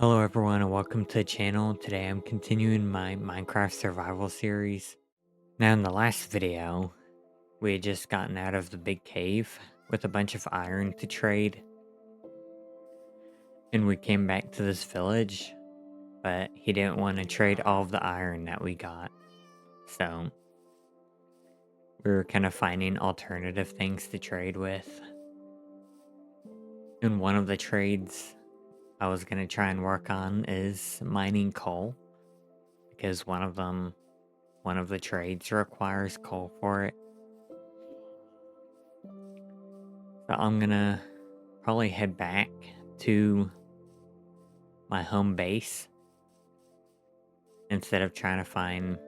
Hello everyone and welcome to the channel. Today I'm continuing my Minecraft survival series. Now in the last video, we had just gotten out of the big cave with a bunch of iron to trade. And we came back to this village, but he didn't want to trade all of the iron that we got. So we were kind of finding alternative things to trade with. And one of the trades I was going to try and work on is mining coal, because one of the trades requires coal for it. So I'm gonna probably head back to my home base instead of trying to find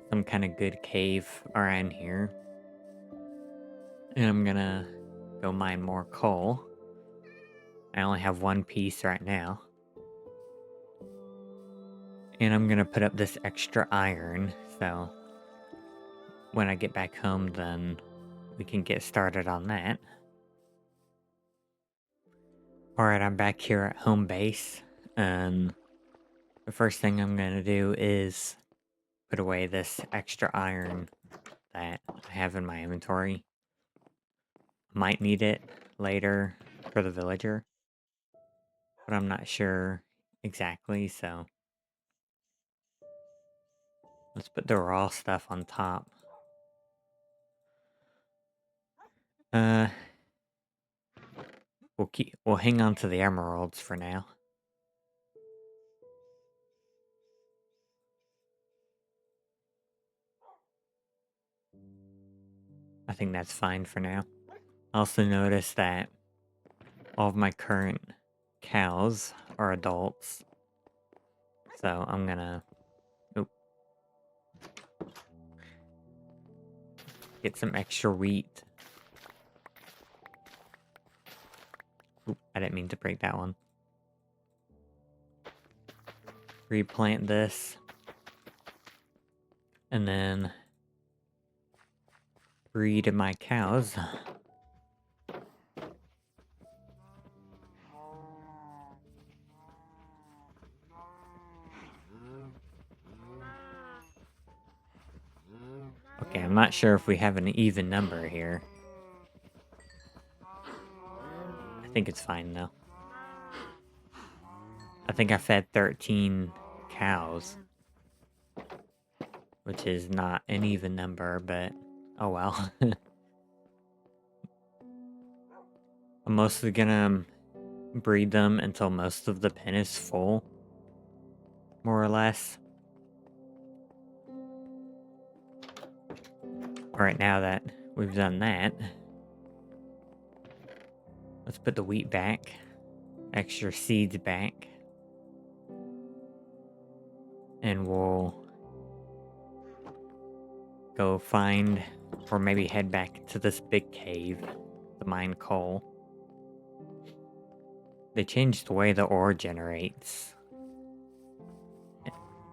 some kind of good cave around here. And I'm gonna go mine more coal. I only have one piece right now. And I'm gonna put up this extra iron, so when I get back home, then we can get started on that. Alright, I'm back here at home base, and the first thing I'm gonna do is put away this extra iron that I have in my inventory. Might need it later for the villager, but I'm not sure exactly, so let's put the raw stuff on top. Uh, we'll hang on to the emeralds for now. I think that's fine for now. I also noticed that all of my current cows are adults, so I'm gonna get some extra wheat. Oop, I didn't mean to break that one. Replant this. And then breed my cows. Okay, I'm not sure if we have an even number here. I think it's fine though. I think I fed 13 cows, which is not an even number, but oh well. I'm mostly gonna breed them until most of the pen is full, more or less. Alright, now that we've done that, let's put the wheat back, extra seeds back, and we'll go find, or maybe head back to this big cave to mine coal. They changed the way the ore generates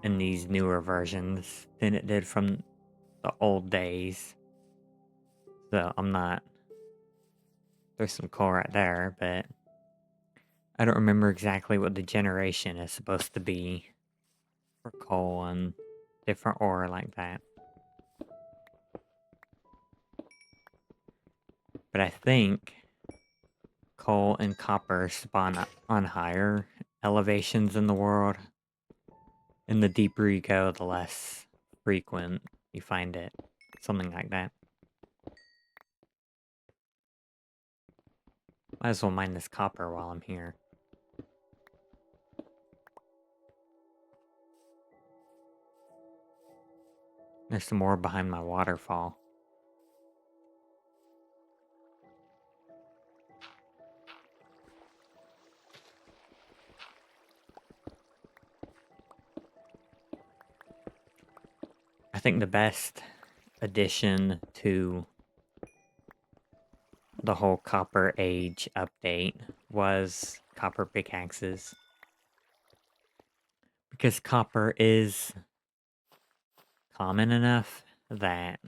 in these newer versions than it did from the old days. So I'm not... There's some coal right there, but I don't remember exactly what the generation is supposed to be for coal and different ore like that. But I think coal and copper spawn on higher elevations in the world. And the deeper you go, the less frequent you find it. Something like that. Might as well mine this copper while I'm here. There's some more behind my waterfall. I think the best addition to the whole Copper Age update was copper pickaxes. Because copper is common enough that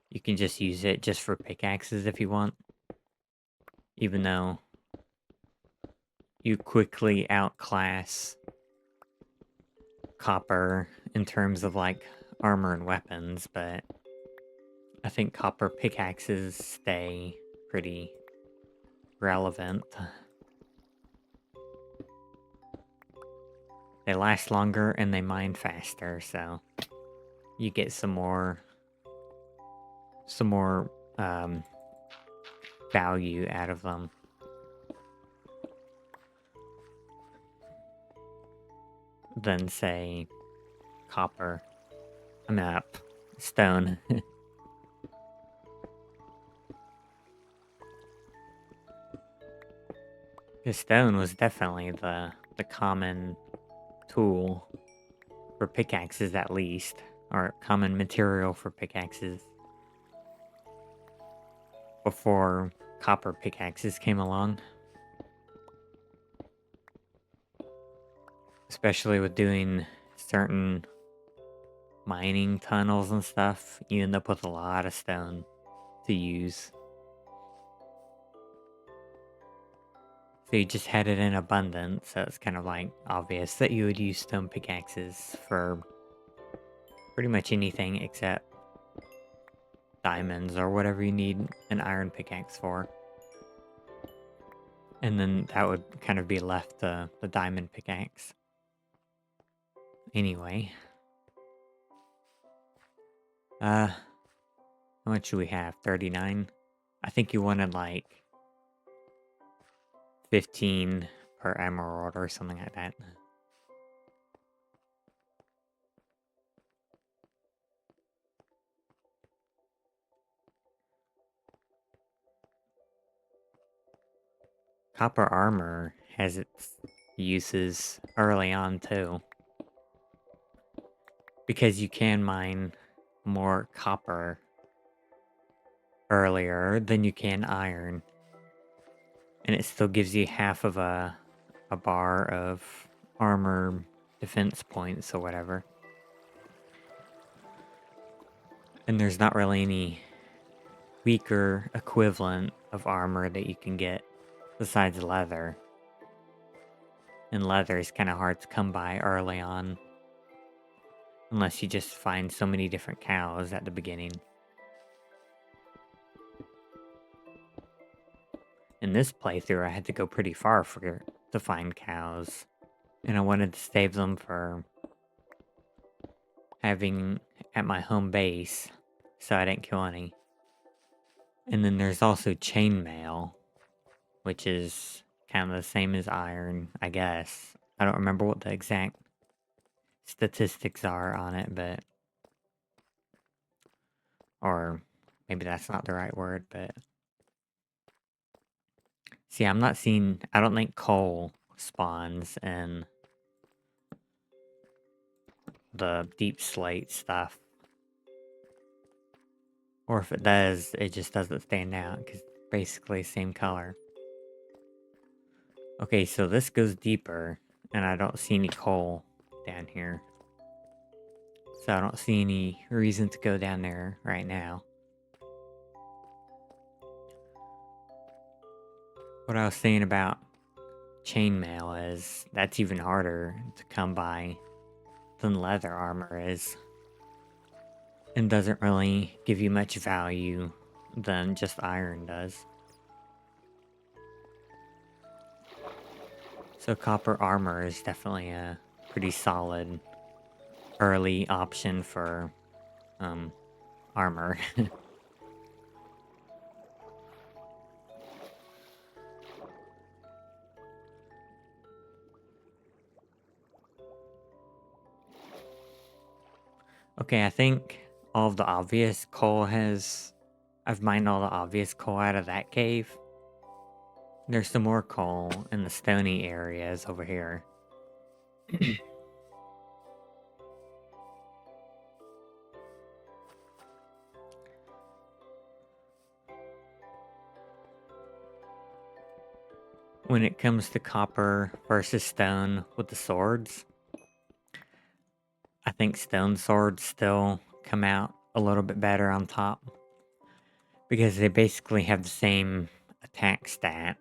you can just use it just for pickaxes if you want. Even though you quickly outclass copper in terms of like armor and weapons, but I think copper pickaxes stay pretty relevant. They last longer and they mine faster, so you get some more um, value out of them than say copper. I mean, stone. The stone was definitely the common tool for pickaxes, at least, or common material for pickaxes before copper pickaxes came along. Especially with doing certain mining tunnels and stuff, you end up with a lot of stone to use. So you just had it in abundance, so it's kind of like obvious that you would use stone pickaxes for pretty much anything except diamonds or whatever you need an iron pickaxe for. And then that would kind of be left the diamond pickaxe. Anyway. How much do we have? 39? I think you wanted like 15 per emerald or something like that. Copper armor has its uses early on too. Because you can mine more copper earlier than you can iron. And it still gives you half of a bar of armor defense points or whatever. And there's not really any weaker equivalent of armor that you can get besides leather. And leather is kind of hard to come by early on. Unless you just find so many different cows at the beginning. In this playthrough, I had to go pretty far to find cows. And I wanted to save them for having at my home base, so I didn't kill any. And then there's also chainmail, which is kind of the same as iron, I guess. I don't remember what the exact statistics are on it, but... Or maybe that's not the right word, but... See, I'm not seeing... I don't think coal spawns in the deep slate stuff. Or if it does, it just doesn't stand out, because it's basically same color. Okay, so this goes deeper, and I don't see any coal down here. So I don't see any reason to go down there right now. What I was saying about chainmail is that's even harder to come by than leather armor is. And doesn't really give you much value than just iron does. So copper armor is definitely a pretty solid early option for armor. Okay, I think all of the obvious coal has... I've mined all the obvious coal out of that cave. There's some more coal in the stony areas over here. When it comes to copper versus stone with the swords, I think stone swords still come out a little bit better on top. Because they basically have the same attack stat.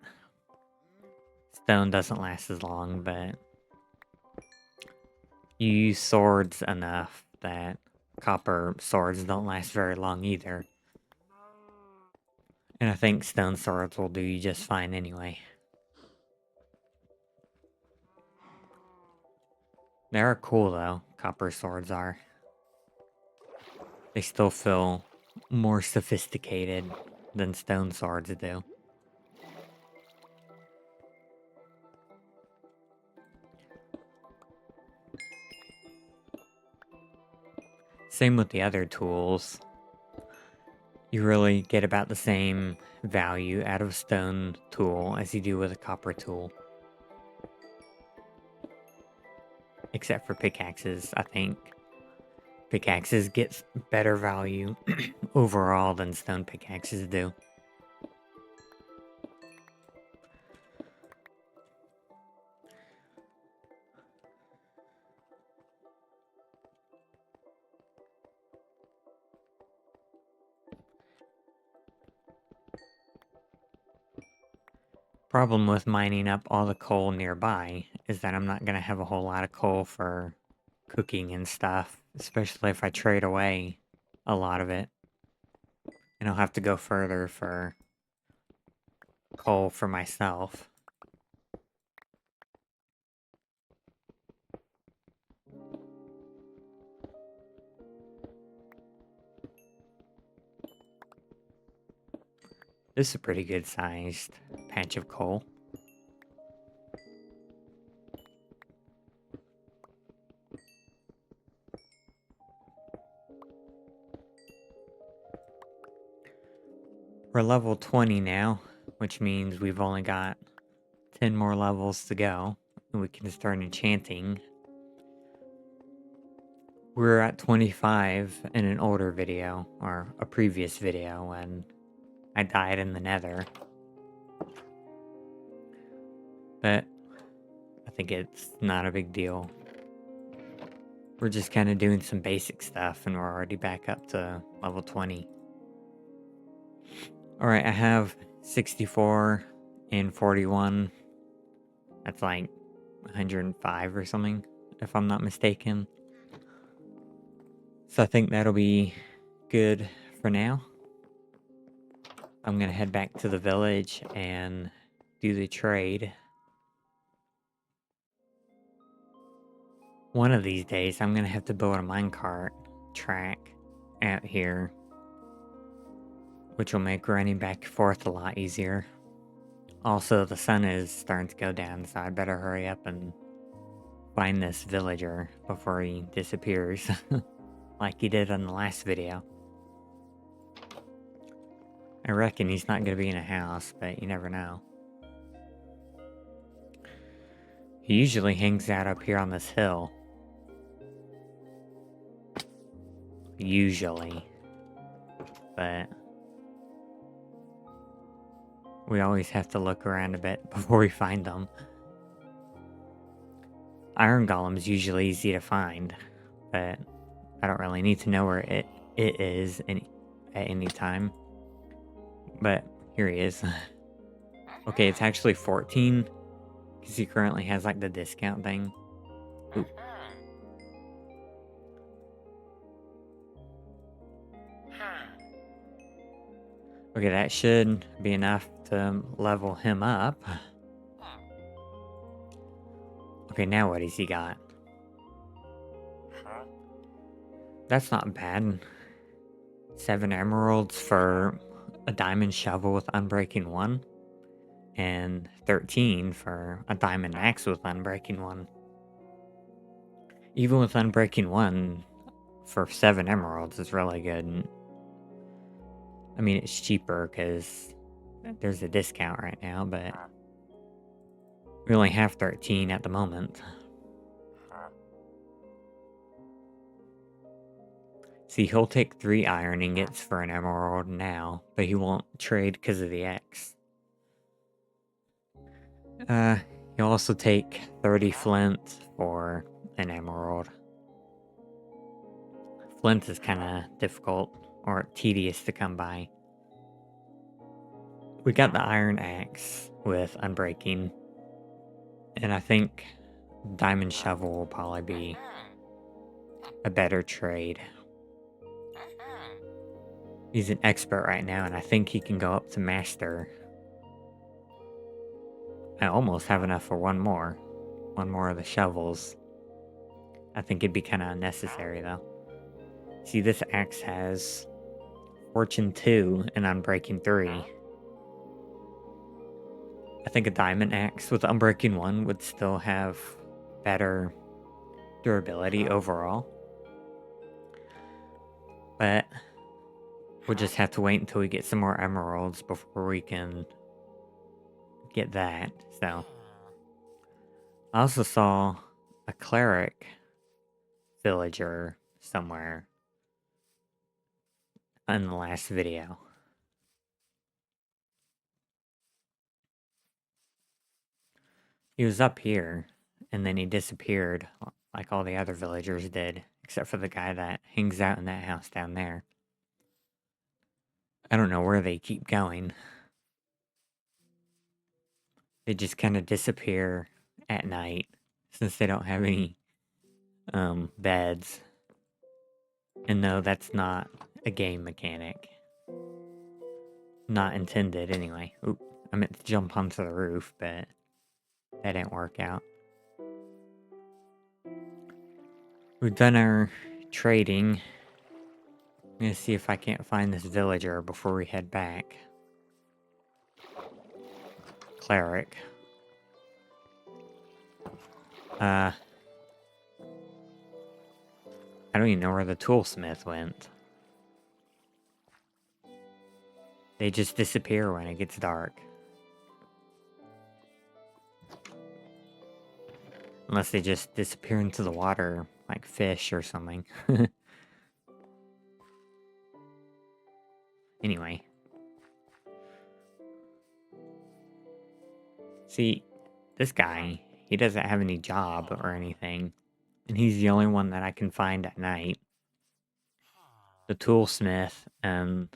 stone doesn't last as long, but you use swords enough that copper swords don't last very long either. And I think stone swords will do you just fine anyway. They are cool though, copper swords are. They still feel more sophisticated than stone swords do. Same with the other tools. You really get about the same value out of a stone tool as you do with a copper tool. Except for pickaxes, I think. Pickaxes get better value overall than stone pickaxes do. Problem with mining up all the coal nearby is that I'm not going to have a whole lot of coal for cooking and stuff, especially if I trade away a lot of it. And I'll have to go further for coal for myself. This is a pretty good sized patch of coal. We're level 20 now, which means we've only got 10 more levels to go, and we can start enchanting. We were at 25 in an older video, or a previous video, when I died in the nether. But I think it's not a big deal. We're just kind of doing some basic stuff, and we're already back up to level 20. Alright, I have 64 and 41. That's like 105 or something, if I'm not mistaken. So I think that'll be good for now. I'm gonna head back to the village and do the trade. One of these days, I'm gonna have to build a minecart track out here, which will make running back and forth a lot easier. Also, the sun is starting to go down, so I better hurry up and find this villager before he disappears, like he did in the last video. I reckon he's not gonna be in a house, but you never know. He usually hangs out up here on this hill. Usually. But we always have to look around a bit before we find them. Iron Golem's usually easy to find, but I don't really need to know where it is at any time. But here he is. Okay, it's actually 14, because he currently has like the discount thing. Ooh. Okay, that should be enough to level him up. Okay, now what has he got? That's not bad. 7 emeralds for a diamond shovel with Unbreaking 1. And 13 for a diamond axe with Unbreaking 1. Even with Unbreaking 1, for 7 emeralds is really good. I mean, it's cheaper because there's a discount right now, but we only have 13 at the moment. See, he'll take 3 iron ingots for an emerald now, but he won't trade because of the X. He'll also take 30 flint for an emerald. Flint is kind of difficult or tedious to come by. We got the iron axe with Unbreaking. And I think diamond shovel will probably be a better trade. He's an expert right now, and I think he can go up to master. I almost have enough for one more. One more of the shovels. I think it'd be kind of unnecessary, though. See, this axe has Fortune 2 and Unbreaking 3. I think a diamond axe with Unbreaking 1 would still have better durability overall. But we'll just have to wait until we get some more emeralds before we can get that. So I also saw a cleric villager somewhere in the last video. He was up here, and then he disappeared like all the other villagers did, except for the guy that hangs out in that house down there. I don't know where they keep going. They just kind of disappear at night since they don't have any beds. And no, that's not a game mechanic. Not intended, anyway. Oop, I meant to jump onto the roof, but that didn't work out. We've done our trading. I'm gonna see if I can't find this villager before we head back. Cleric. I don't even know where the toolsmith went. They just disappear when it gets dark. Unless they just disappear into the water, like fish or something. Anyway. See, this guy, he doesn't have any job or anything. And he's the only one that I can find at night. The toolsmith and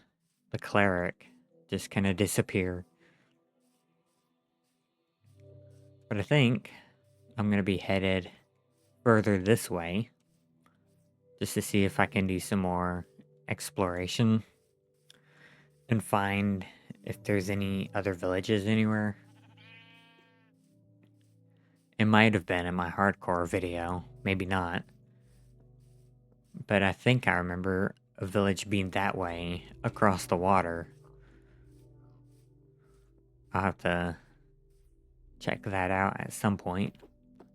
the cleric just kind of disappear. But I think I'm going to be headed further this way. Just to see if I can do some more exploration. And find if there's any other villages anywhere. It might have been in my hardcore video, maybe not. But I think I remember a village being that way across the water. I'll have to check that out at some point.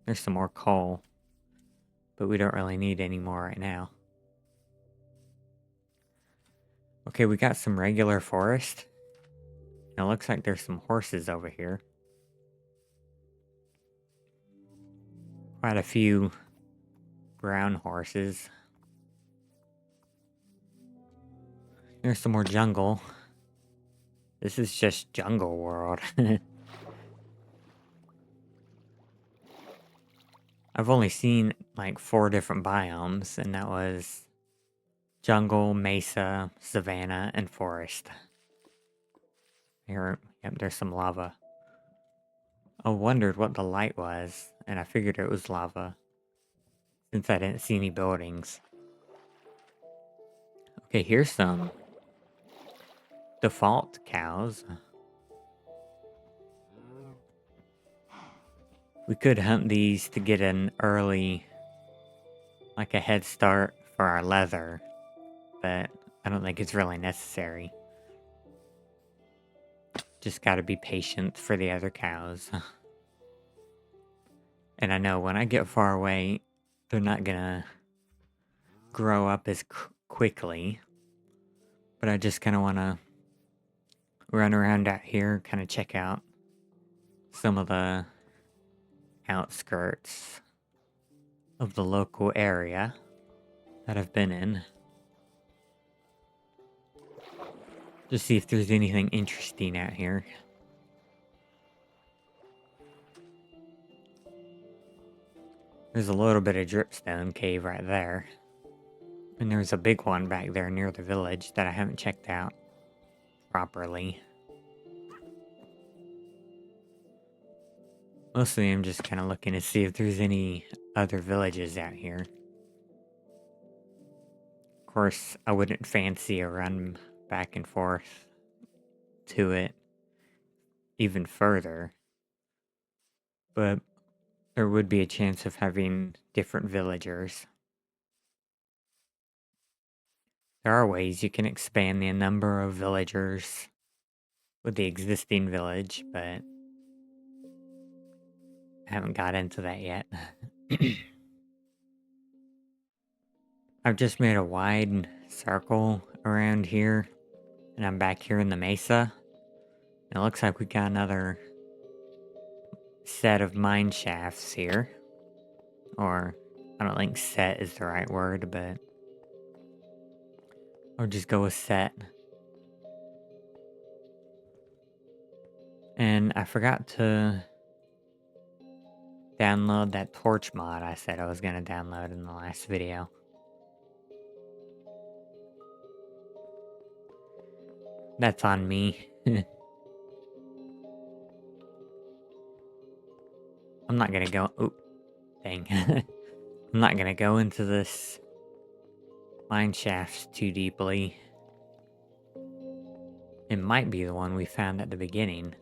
There's some more coal, but we don't really need any more right now. Okay, we got some regular forest. And it looks like there's some horses over here. Quite a few brown horses. There's some more jungle. This is just jungle world. I've only seen like 4 different biomes, and that was jungle, mesa, savanna, and forest. Here, yep, there's some lava. I wondered what the light was, and I figured it was lava, since I didn't see any buildings. Okay, here's some default cows. We could hunt these to get an early, like a head start for our leather, but I don't think it's really necessary. Just gotta be patient for the other cows. And I know when I get far away, they're not gonna grow up as quickly. But I just kind of want to run around out here, kind of check out some of the outskirts of the local area that I've been in. Just see if there's anything interesting out here. There's a little bit of dripstone cave right there. And there's a big one back there near the village that I haven't checked out properly. Mostly I'm just kind of looking to see if there's any other villages out here. Of course, I wouldn't fancy a run back and forth to it even further, but there would be a chance of having different villagers. There are ways you can expand the number of villagers with the existing village, but I haven't got into that yet. I've just made a wide circle around here, and I'm back here in the mesa. It looks like we got another set of mine shafts here. Or, I don't think set is the right word, but I'll just go with set. And I forgot to download that torch mod I said I was going to download in the last video. That's on me. I'm not gonna go. Oop, dang. I'm not gonna go into this mine shafts too deeply. It might be the one we found at the beginning,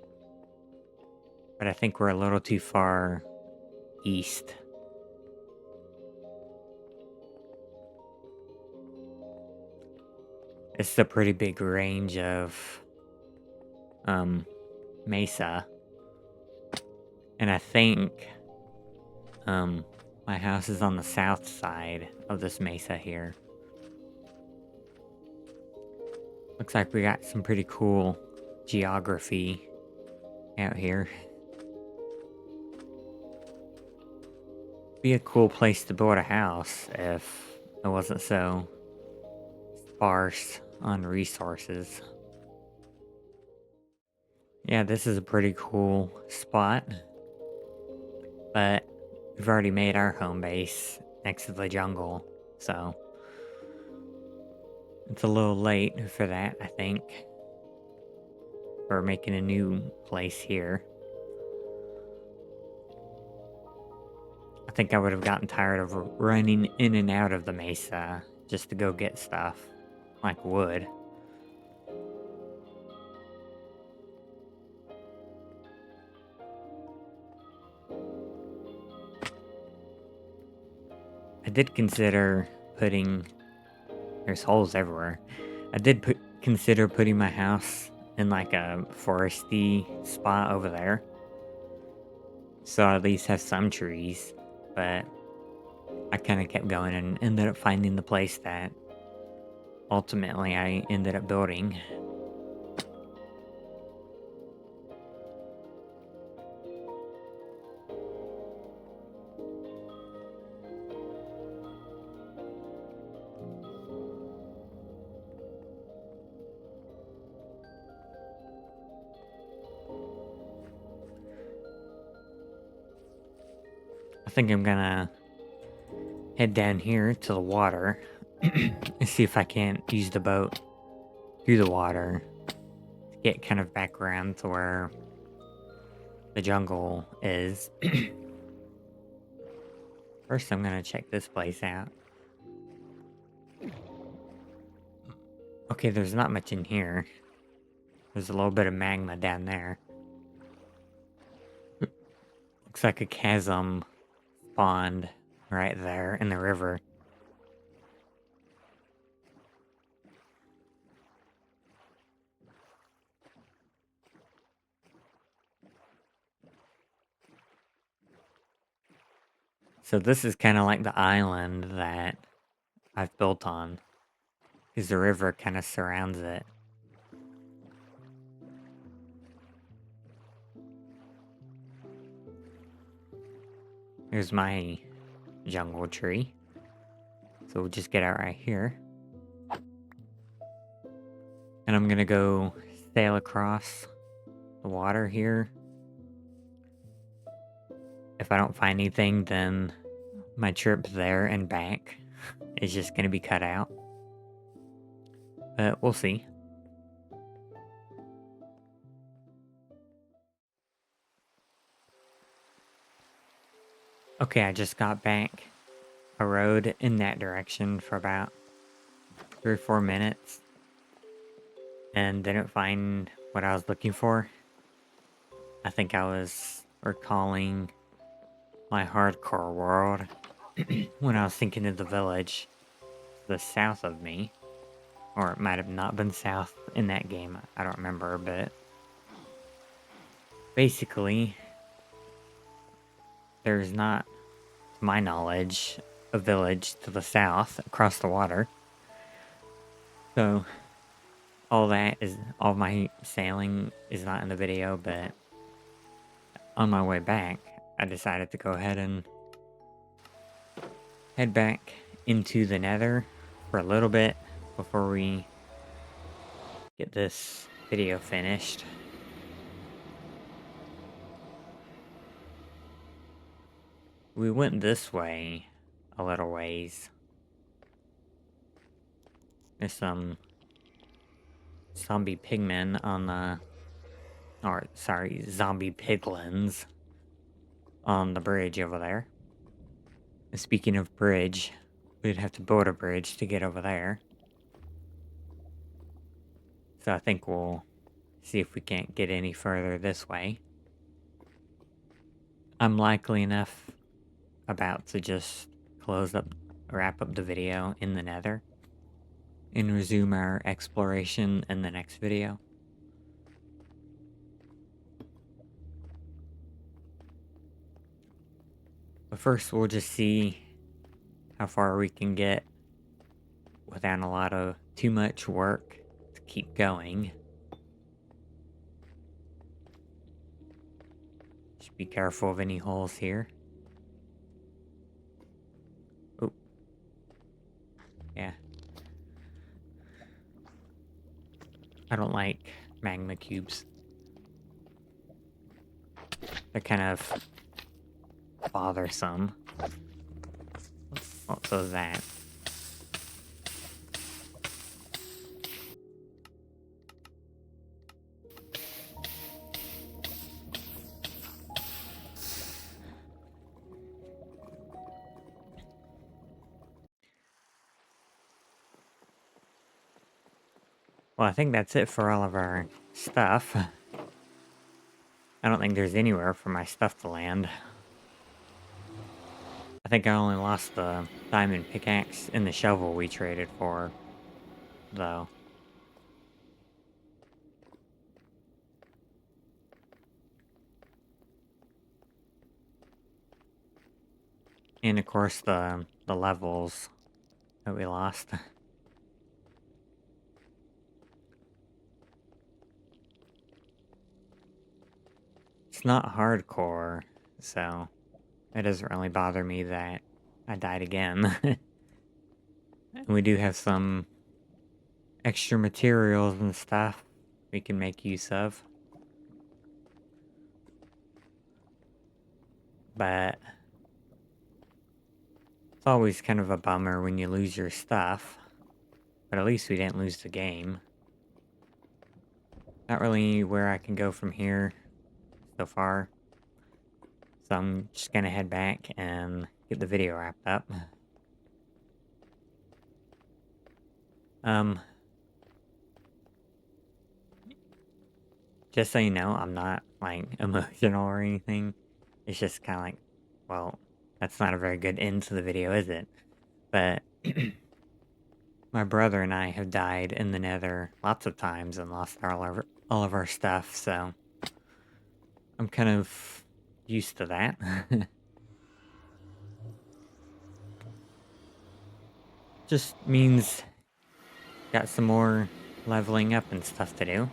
but I think we're a little too far east. It's a pretty big range of mesa. And I think my house is on the south side of this mesa here. Looks like we got some pretty cool geography out here. Be a cool place to build a house if it wasn't so sparse on resources. Yeah, this is a pretty cool spot. But we've already made our home base next to the jungle, so it's a little late for that, I think. We're making a new place here. I think I would have gotten tired of running in and out of the mesa just to go get stuff, like wood. I did consider putting... There's holes everywhere. I did consider putting my house in like a foresty spot over there. So I at least have some trees. But I kind of kept going and ended up finding the place that ultimately I ended up building. I think I'm gonna head down here to the water and see if I can't use the boat through the water to get kind of back around to where the jungle is. First, I'm gonna check this place out. Okay, there's not much in here. There's a little bit of magma down there. Looks like a chasm spawned right there in the river. So this is kind of like the island that I've built on, because the river kind of surrounds it. Here's my jungle tree. So we'll just get out right here. And I'm gonna go sail across the water here. If I don't find anything, then my trip there and back is just gonna be cut out. But we'll see. Okay, I just got back a road in that direction for about 3 or 4 minutes and didn't find what I was looking for. I think I was recalling my hardcore world when I was thinking of the village to the south of me. Or it might have not been south in that game. I don't remember, but basically, there's not, to my knowledge, a village to the south across the water. So all my sailing is not in the video, but on my way back, I decided to go ahead and head back into the nether for a little bit before we get this video finished. We went this way a little ways. There's some zombie pigmen on the, or sorry, zombie piglins on the bridge over there. And speaking of bridge, we'd have to build a bridge to get over there. So I think we'll see if we can't get any further this way. I'm likely enough about to just wrap up the video in the nether and resume our exploration in the next video. But first we'll just see how far we can get without a lot of too much work to keep going. Just be careful of any holes here. Oh. Yeah. I don't like magma cubes. They're kind of bothersome. Oh, so that. Well, I think that's it for all of our stuff. I don't think there's anywhere for my stuff to land. I think I only lost the diamond pickaxe and the shovel we traded for, though. And of course the levels that we lost. It's not hardcore, so it doesn't really bother me that I died again. And we do have some extra materials and stuff we can make use of. But it's always kind of a bummer when you lose your stuff. But at least we didn't lose the game. Not really where I can go from here so far. So I'm just gonna head back and get the video wrapped up. Um, just so you know, I'm not, like, emotional or anything. It's just kind of like, well, that's not a very good end to the video, is it? But my brother and I have died in the nether lots of times and lost all of our stuff, so I'm kind of used to that. Just means got some more leveling up and stuff to do.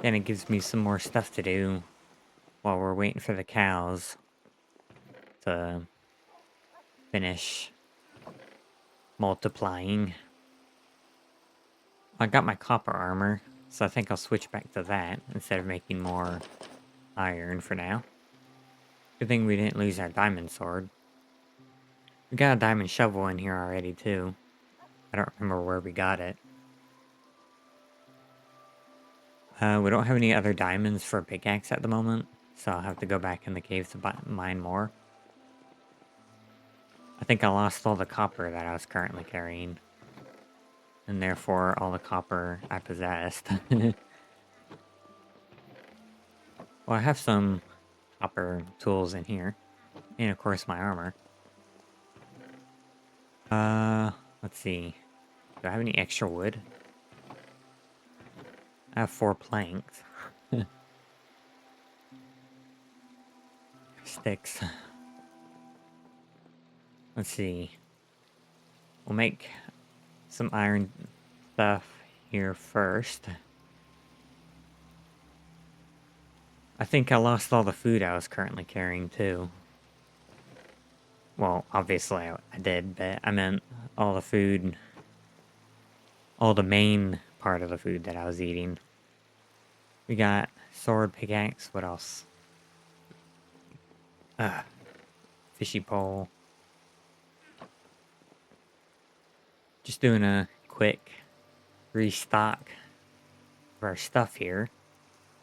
And it gives me some more stuff to do while we're waiting for the cows to finish multiplying. I got my copper armor, so I think I'll switch back to that instead of making more iron for now. Good thing we didn't lose our diamond sword. We got a diamond shovel in here already, too. I don't remember where we got it. We don't have any other diamonds for a pickaxe at the moment, so I'll have to go back in the cave to mine more. I think I lost all the copper that I was currently carrying. And therefore all the copper I possessed. Well, I have some copper tools in here. And of course my armor. Let's see. Do I have any extra wood? I have 4 planks. Sticks. Let's see. We'll make some iron stuff here first. I think I lost all the food I was currently carrying too. Well, obviously I did, but I meant all the food, all the main part of the food that I was eating. We got sword, pickaxe, what else? Fishy pole. Just doing a quick restock of our stuff here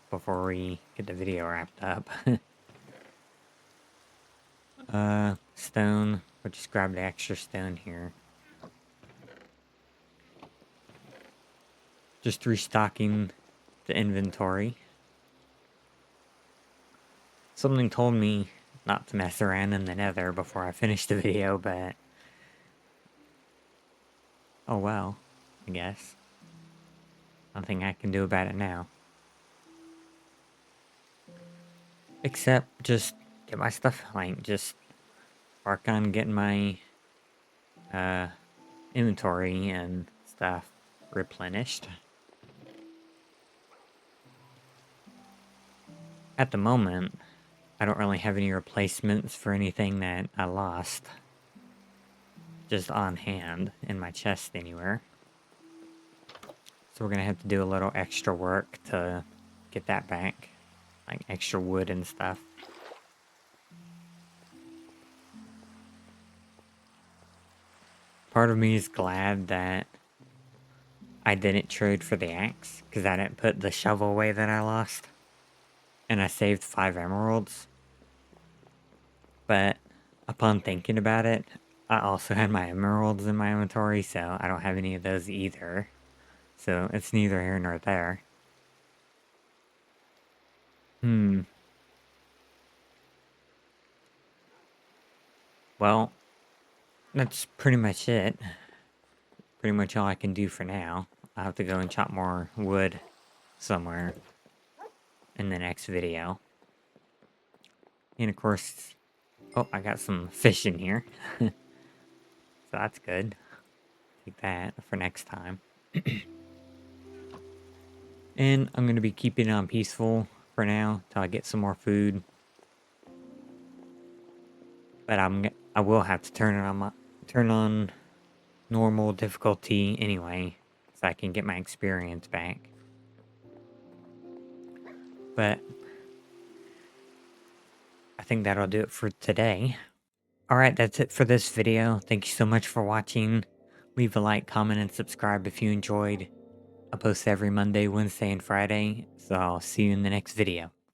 before we get the video wrapped up. Stone. We'll just grab the extra stone here. Just restocking the inventory. Something told me not to mess around in the nether before I finished the video, but... oh well, I guess. Nothing I can do about it now. Except just get my stuff, like, just work on getting my inventory and stuff replenished. At the moment, I don't really have any replacements for anything that I lost. Just on hand, in my chest anywhere. So we're gonna have to do a little extra work to get that back. Like extra wood and stuff. Part of me is glad that I didn't trade for the axe, because I didn't put the shovel away that I lost. And I saved 5 emeralds. But upon thinking about it, I also had my emeralds in my inventory, so I don't have any of those either. So it's neither here nor there. Well, that's pretty much it. Pretty much all I can do for now. I'll have to go and chop more wood somewhere in the next video. And of course, oh, I got some fish in here. So that's good. Take that for next time. And I'm going to be keeping it on peaceful for now till I get some more food. But I will have to turn on normal difficulty anyway, so I can get my experience back. But I think that'll do it for today. Alright, that's it for this video. Thank you so much for watching. Leave a like, comment, and subscribe if you enjoyed. I post every Monday, Wednesday, and Friday, so I'll see you in the next video.